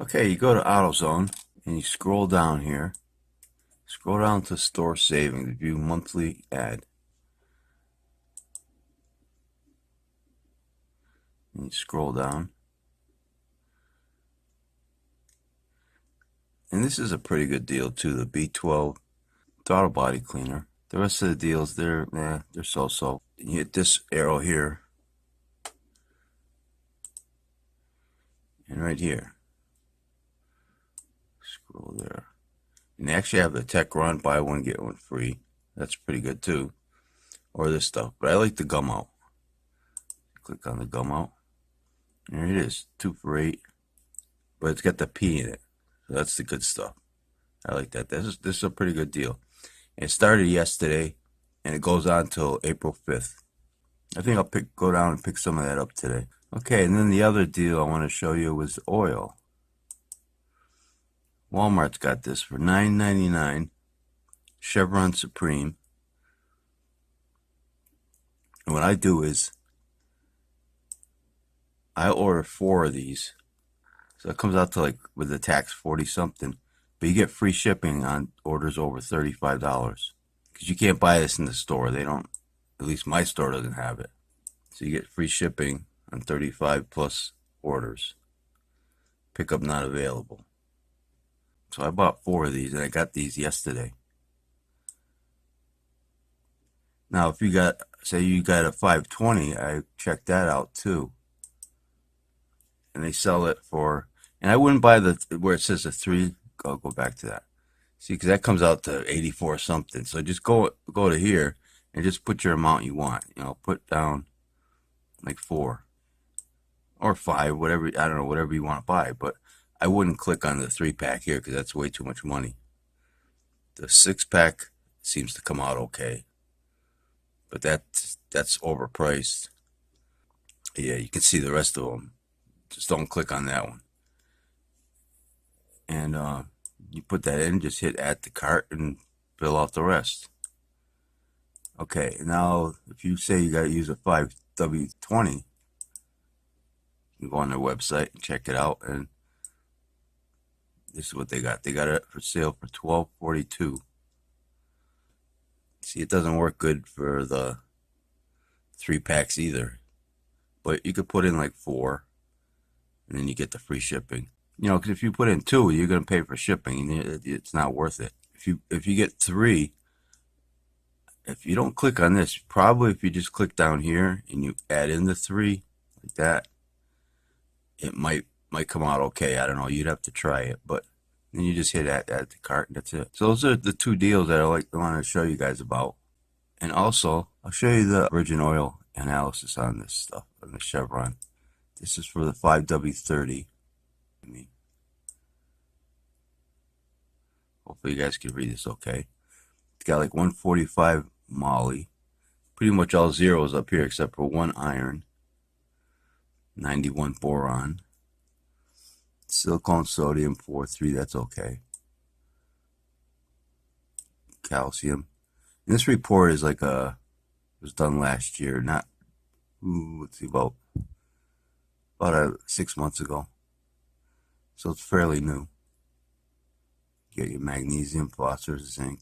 Okay, you go to Autozone and you scroll down here. Scroll down to Store Savings, view monthly ad. And you scroll down. And this is a pretty good deal too, the B12 throttle body cleaner. The rest of the deals, they're so-so. You hit this arrow here. And right here. Scroll there. And they actually have the Tech Run, buy one, get one free. That's pretty good too. Or this stuff. But I like the Gumout. Click on the Gumout. There it is, 2 for $8. But it's got the P in it. So that's the good stuff. I like that. This is a pretty good deal. It started yesterday and it goes on till April 5th. I think I'll go down and pick some of that up today. Okay, and then the other deal I want to show you was oil. Walmart's got this for $9.99. Chevron Supreme. And what I do is I order 4 of these. So it comes out to, like, with the tax, 40 something. But you get free shipping on orders over $35. Because you can't buy this in the store. They don't, at least my store doesn't have it. So you get free shipping on 35 plus orders. Pickup not available. So I bought 4 of these and I got these yesterday. Now if you got, say you got a 520, I checked that out too. And they sell it for, and I wouldn't buy the, where it says a 3, I'll go back to that. See, because that comes out to 84 something. So just go to here and just put your amount you want. You know, put down like 4 or 5, whatever, I don't know, whatever you want to buy. But I wouldn't click on the 3-pack here because that's way too much money. The 6-pack seems to come out okay, but that's overpriced. Yeah, you can see the rest of them. Just don't click on that one. And you put that in, just hit add to cart and fill out the rest. Okay, now if you say you got to use a 5W20, you go on their website and check it out, and this is what they got. They got it for sale for $12.42. See, it doesn't work good for the 3-packs either, but you could put in like 4, and then you get the free shipping. You know, because if you put in 2, you're gonna pay for shipping, and it's not worth it. If you get 3, if you don't click on this, probably if you just click down here and you add in the 3 like that, it might come out okay. I don't know. You'd have to try it, but then you just hit add to cart, and that's it. So those are the 2 deals that I want to show you guys about. And also, I'll show you the virgin oil analysis on this stuff, on the Chevron. This is for the 5W30. Hopefully you guys can read this okay. It's got like 145 moly. Pretty much all zeros up here except for 1 iron. 91 boron. Silicon sodium 4,3, that's okay. Calcium. And this report is like was done last year, not, let's see, about 6 months ago. So it's fairly new. You get your magnesium, phosphorus, zinc.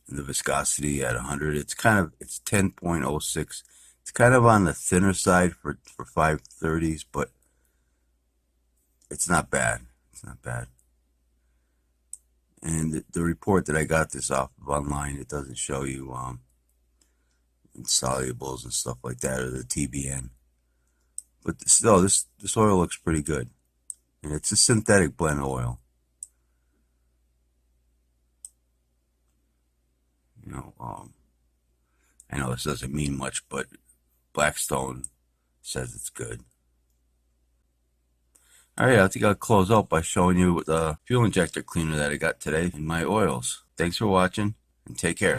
And the viscosity at 100, it's 10.06. It's kind of on the thinner side for 530s, but it's not bad. It's not bad. And the report that I got this off of online, it doesn't show you insolubles and stuff like that, or the TBN. But still, this oil looks pretty good. And it's a synthetic blend oil. You know, I know this doesn't mean much, but Blackstone says it's good. Alright, I think I'll close out by showing you the fuel injector cleaner that I got today in my oils. Thanks for watching, and take care.